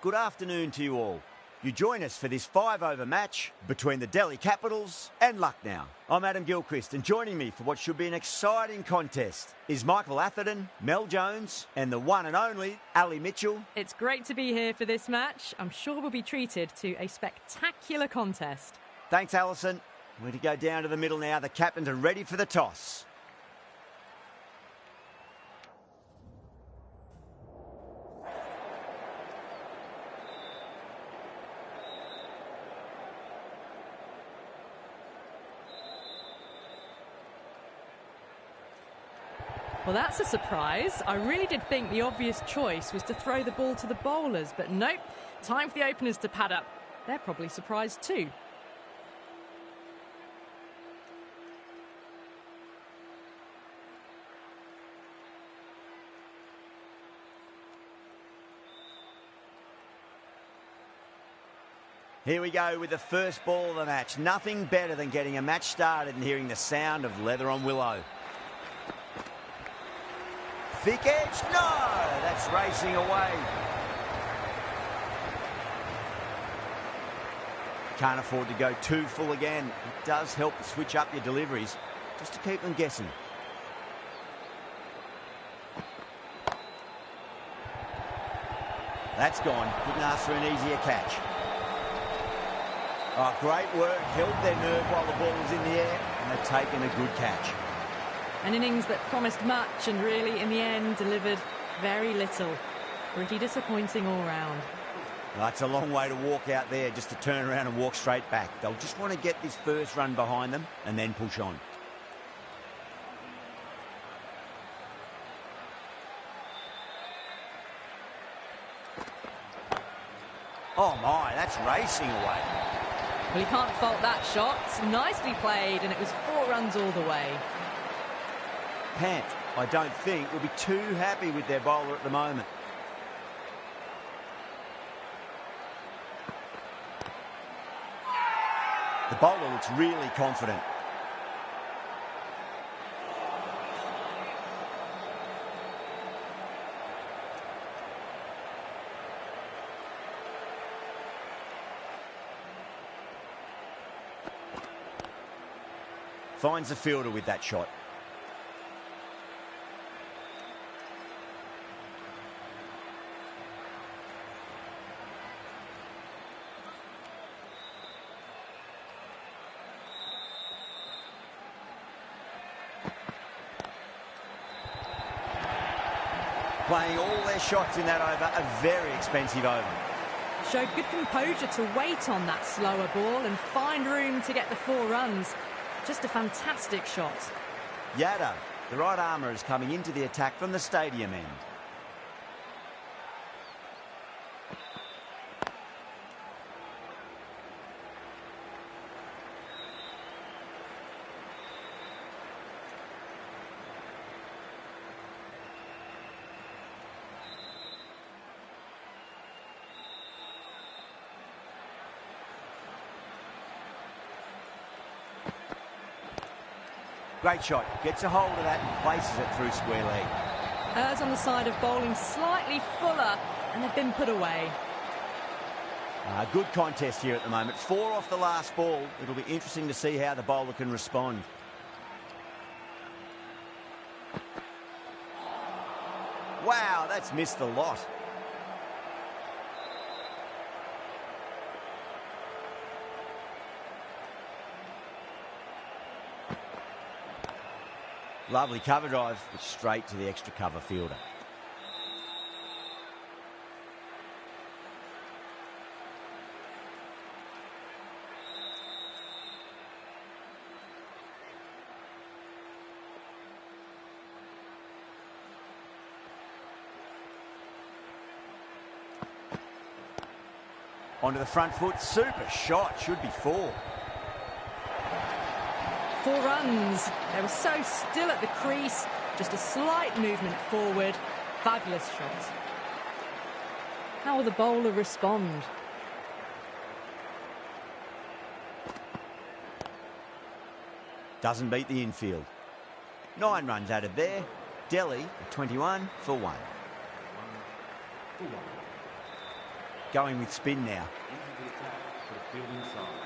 good afternoon to you all. You join us for this 5-over match between the Delhi Capitals and Lucknow. I'm Adam Gilchrist, and joining me for what should be an exciting contest is Michael Atherton, Mel Jones, and the one and only Ali Mitchell. It's great to be here for this match. I'm sure we'll be treated to a spectacular contest. Thanks, Alison. We're to go down to the middle now. The captains are ready for the toss. Well, that's a surprise. I really did think the obvious choice was to throw the ball to the bowlers, but nope. Time for the openers to pad up. They're probably surprised too. Here we go with the first ball of the match. Nothing better than getting a match started and hearing the sound of leather on willow. Thick edge, no! That's racing away. Can't afford to go too full again. It does help to switch up your deliveries, just to keep them guessing. That's gone. Couldn't ask for an easier catch. Oh, great work. Held their nerve while the ball was in the air, and they've taken a good catch. An innings that promised much and really, in the end, delivered very little. Pretty disappointing all round. That's a long way to walk out there, just to turn around and walk straight back. They'll just want to get this first run behind them and then push on. Oh my, that's racing away. Well, you can't fault that shot. Nicely played, and it was 4 runs all the way. Pant, I don't think, will be too happy with their bowler at the moment. The bowler looks really confident. Finds the fielder with that shot. Playing all their shots in that over, a very expensive over. Showed good composure to wait on that slower ball and find room to get the 4 runs. Just a fantastic shot. Yadav, the right armour, is coming into the attack from the stadium end. Great shot. Gets a hold of that and places it through square leg. Errs on the side of bowling slightly fuller, and they've been put away. Good contest here at the moment. 4 off the last ball. It'll be interesting to see how the bowler can respond. Wow, that's missed a lot. Lovely cover drive, but straight to the extra cover fielder. Onto the front foot, super shot, should be 4. 4 runs. They were so still at the crease. Just a slight movement forward. Fabulous shot. How will the bowler respond? Doesn't beat the infield. 9 runs added there. Delhi at 21 for 1. going with spin now. Into the attack for the fielding side.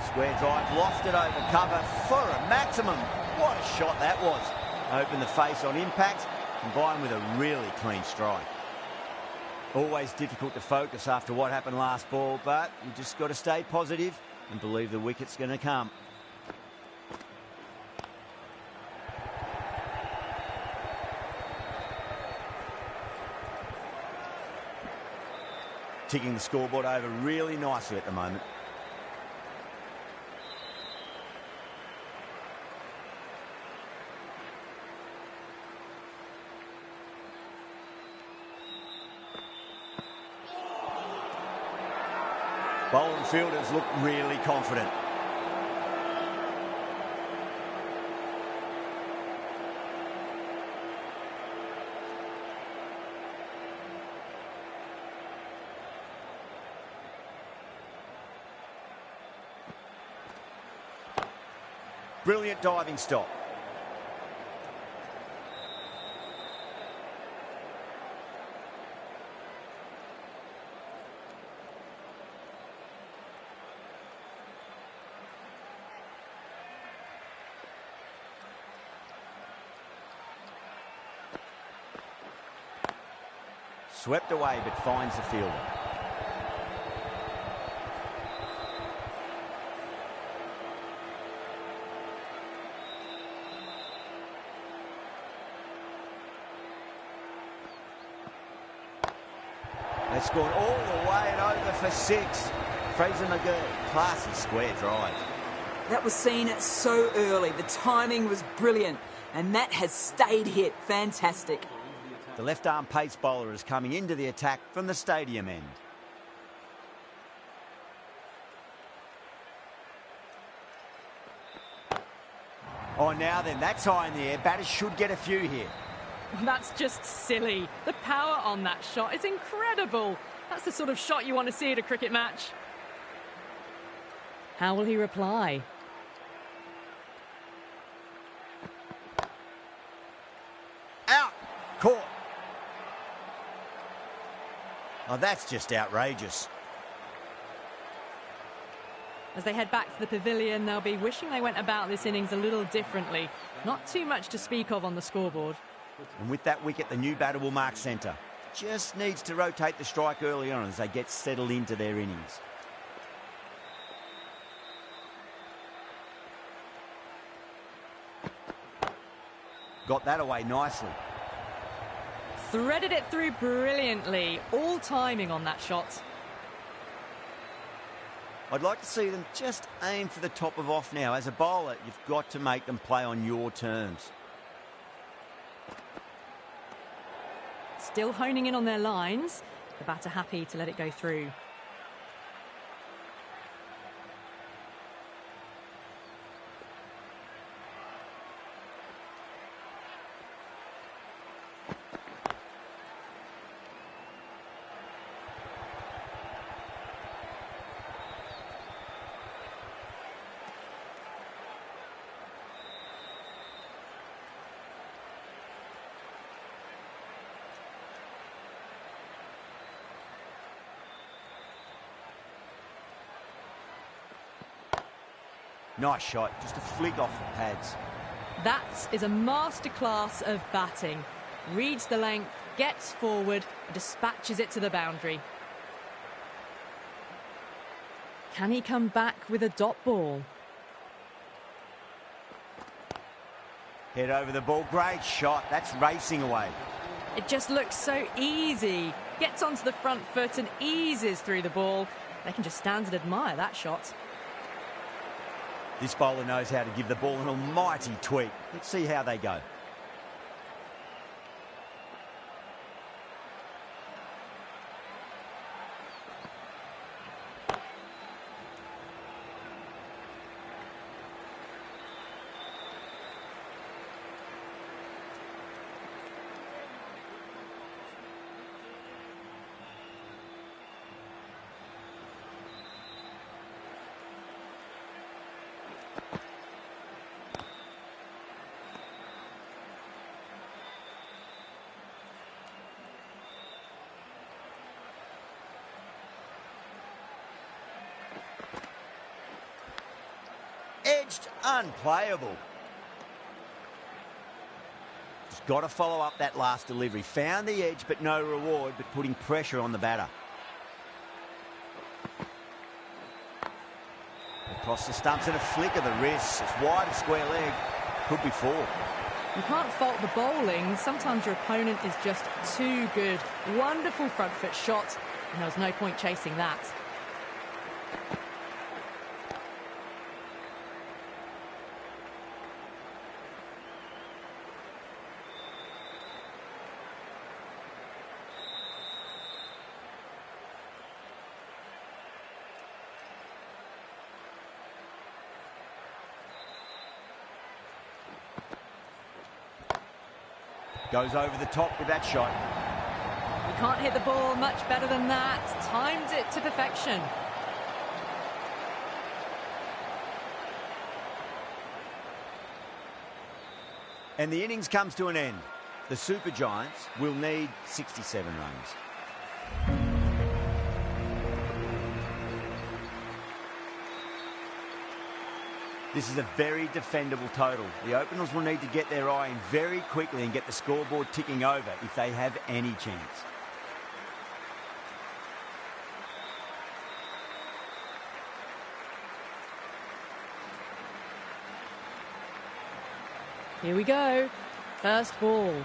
Square drive, lost it over cover for a maximum. What a shot that was. Opened the face on impact, combined with a really clean strike. Always difficult to focus after what happened last ball, but you just got to stay positive and believe the wicket's going to come. Ticking the scoreboard over really nicely at the moment. Bowling fielders look really confident. Brilliant diving stop. Swept away, but finds the fielder. That's gone all the way and over for 6. Fraser McGurk, classy square drive. That was seen so early. The timing was brilliant, and that has stayed hit. Fantastic. The left-arm pace bowler is coming into the attack from the stadium end. Oh, now then, that's high in the air. Batters should get a few here. That's just silly. The power on that shot is incredible. That's the sort of shot you want to see at a cricket match. How will he reply? Out! Caught! Oh, that's just outrageous. As they head back to the pavilion, they'll be wishing they went about this innings a little differently. Not too much to speak of on the scoreboard. And with that wicket, the new batter will mark centre. Just needs to rotate the strike early on as they get settled into their innings. Got that away nicely. Threaded it through brilliantly. All timing on that shot. I'd like to see them just aim for the top of off now. As a bowler, you've got to make them play on your terms. Still honing in on their lines. The batter happy to let it go through. Nice shot, just a flick off the pads. That is a masterclass of batting. Reads the length, gets forward, and dispatches it to the boundary. Can he come back with a dot ball? Head over the ball, great shot, that's racing away. It just looks so easy. Gets onto the front foot and eases through the ball. They can just stand and admire that shot. This bowler knows how to give the ball an almighty tweak. Let's see how they go. edged, unplayable. Just got to follow up that last delivery. Found the edge, but no reward, but putting pressure on the batter. Across the stumps and a flick of the wrist. It's wide of square leg. Could be 4. You can't fault the bowling. Sometimes your opponent is just too good. Wonderful front foot shot, and there was no point chasing that. Goes over the top with that shot. You can't hit the ball much better than that. Timed it to perfection. And the innings comes to an end. The Super Giants will need 67 runs. This is a very defendable total. The openers will need to get their eye in very quickly and get the scoreboard ticking over if they have any chance. Here we go. First ball.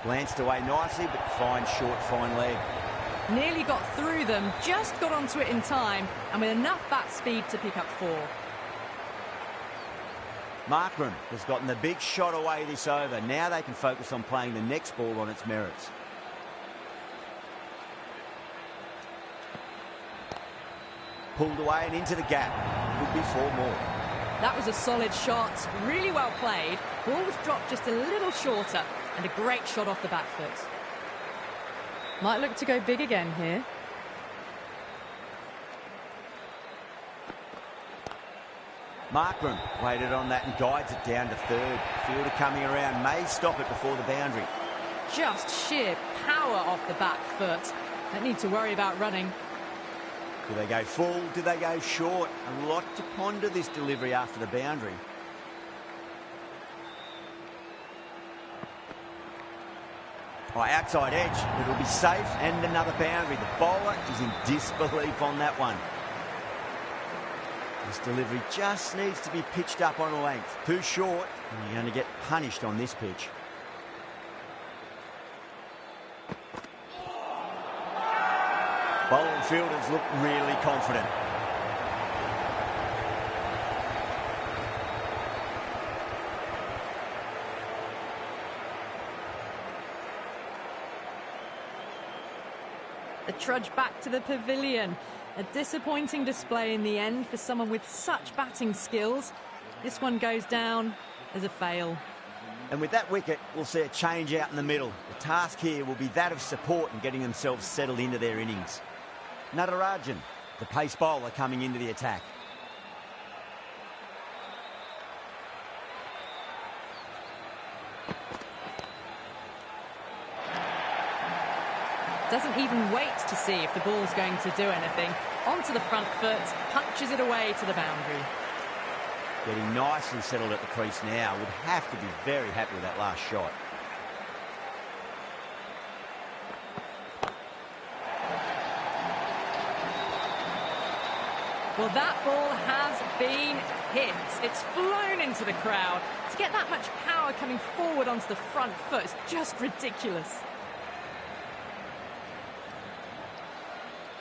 Glanced away nicely, but fine short, fine leg. Nearly got through them, just got onto it in time, and with enough bat speed to pick up 4. Markram has gotten the big shot away this over. Now they can focus on playing the next ball on its merits. Pulled away and into the gap. Would be 4 more. That was a solid shot, really well played. Ball was dropped just a little shorter, and a great shot off the back foot. Might look to go big again here. Markram waited on that and guides it down to third. Fielder coming around, may stop it before the boundary. Just sheer power off the back foot. Don't need to worry about running. Do they go full? Do they go short? A lot to ponder this delivery after the boundary. Oh, outside edge. It'll be safe and another boundary. The bowler is in disbelief on that one. This delivery just needs to be pitched up on a length. Too short, and you're going to get punished on this pitch. Bowler and fielders look really confident. The trudge back to the pavilion. A disappointing display in the end for someone with such batting skills. This one goes down as a fail. And with that wicket, we'll see a change out in the middle. The task here will be that of support and getting themselves settled into their innings. Natarajan, the pace bowler, coming into the attack. Doesn't even wait to see if the ball's going to do anything. Onto the front foot, punches it away to the boundary. Getting nicely settled at the crease now. Would have to be very happy with that last shot. Well, that ball has been hit. It's flown into the crowd. To get that much power coming forward onto the front foot is just ridiculous.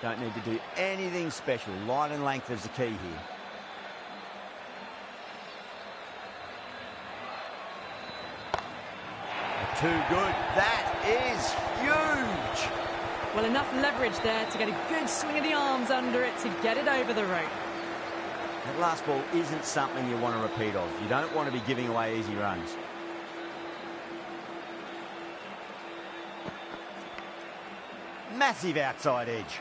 Don't need to do anything special. Line and length is the key here. Too good. That is huge. Well, enough leverage there to get a good swing of the arms under it to get it over the rope. That last ball isn't something you want to repeat of. You don't want to be giving away easy runs. Massive outside edge.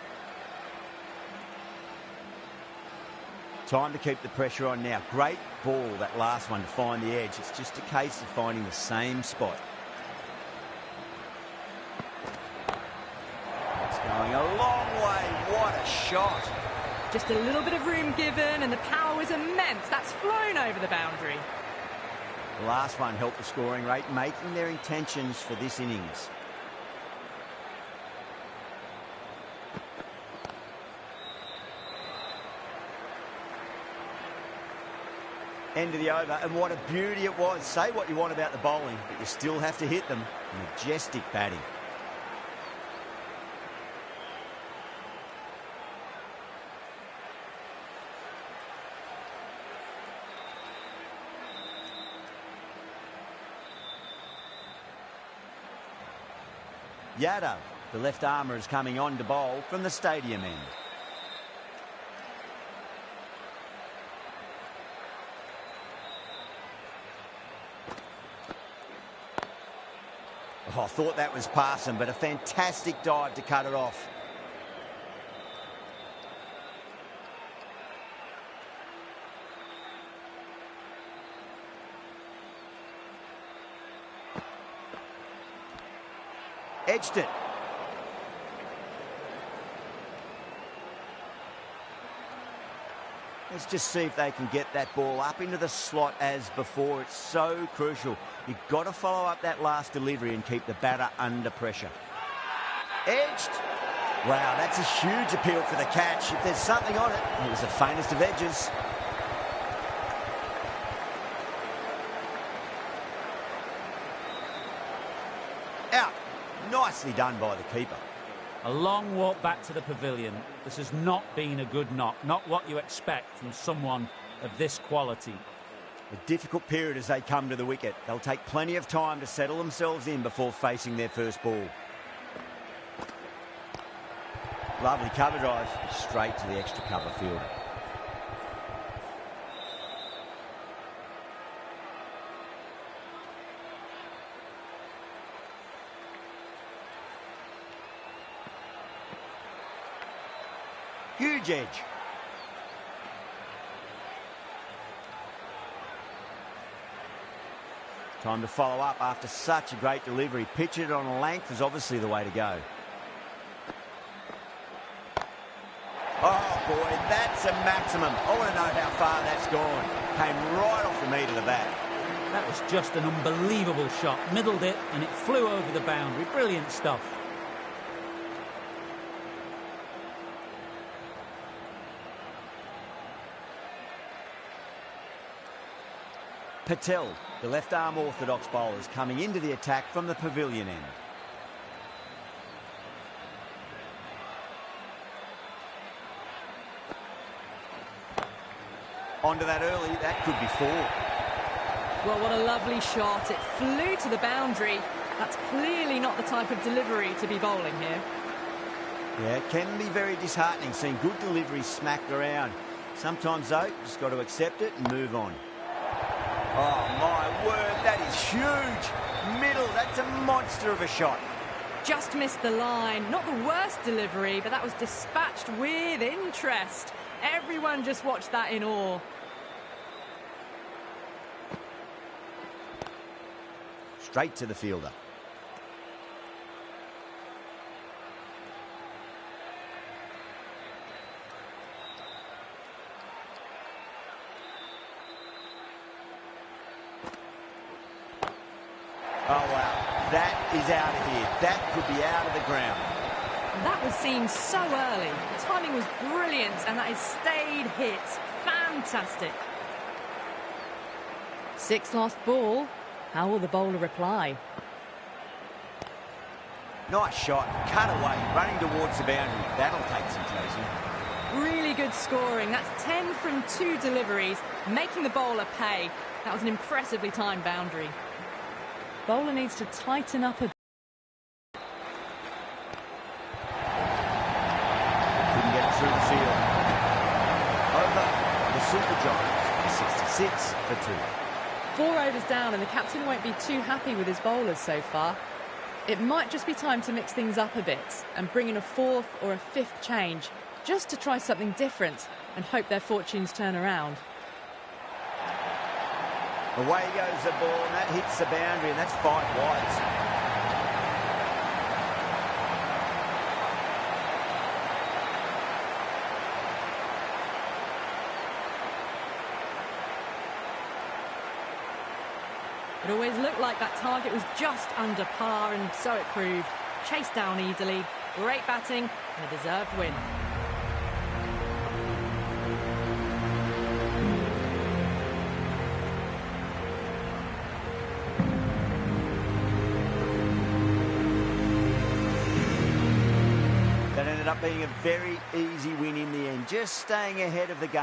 Time to keep the pressure on now. Great ball, that last one, to find the edge. It's just a case of finding the same spot. It's going a long way. What a shot. Just a little bit of room given and the power was immense. That's flown over the boundary. The last one helped the scoring rate, making their intentions for this innings. End of the over, and what a beauty it was. Say what you want about the bowling, but you still have to hit them. Majestic batting. Yadav, the left armour, is coming on to bowl from the stadium end. Oh, I thought that was passing, but a fantastic dive to cut it off. Edged it. Let's just see if they can get that ball up into the slot as before. It's so crucial. You've got to follow up that last delivery and keep the batter under pressure. Edged. Wow, that's a huge appeal for the catch. If there's something on it, it was the faintest of edges. Out. Nicely done by the keeper. A long walk back to the pavilion. This has not been a good knock. Not what you expect from someone of this quality. A difficult period as they come to the wicket. They'll take plenty of time to settle themselves in before facing their first ball. Lovely cover drive, straight to the extra cover fielder. Huge edge. Time to follow up after such a great delivery. Pitch it on a length is obviously the way to go. Oh boy, that's a maximum. I want to know how far that's gone. Came right off the meat of the bat. That was just an unbelievable shot. Middled it and it flew over the boundary. Brilliant stuff. Patel, the left-arm orthodox bowlers, coming into the attack from the pavilion end. Onto that early, that could be 4. Well, what a lovely shot. It flew to the boundary. That's clearly not the type of delivery to be bowling here. Yeah, it can be very disheartening seeing good deliveries smacked around. Sometimes, though, just got to accept it and move on. Oh, my word, that is huge. Middle, that's a monster of a shot. Just missed the line. Not the worst delivery, but that was dispatched with interest. Everyone just watched that in awe. Straight to the fielder. Oh, wow. That is out of here. That could be out of the ground. That was seen so early. The timing was brilliant, and that is stayed hit. Fantastic. 6th last ball. How will the bowler reply? Nice shot. Cut away. Running towards the boundary. That'll take some chasing. Really good scoring. That's 10 from 2 deliveries, making the bowler pay. That was an impressively timed boundary. Bowler needs to tighten up a... Couldn't get it through the field. Over the Super Giants, 66 for 2. 4 overs down, and the captain won't be too happy with his bowlers so far. It might just be time to mix things up a bit and bring in a fourth or a fifth change just to try something different and hope their fortunes turn around. Away goes the ball, and that hits the boundary, and that's 5 wides. It always looked like that target was just under par, and so it proved. Chased down easily, great batting, and a deserved win. That ended up being a very easy win in the end, just staying ahead of the game.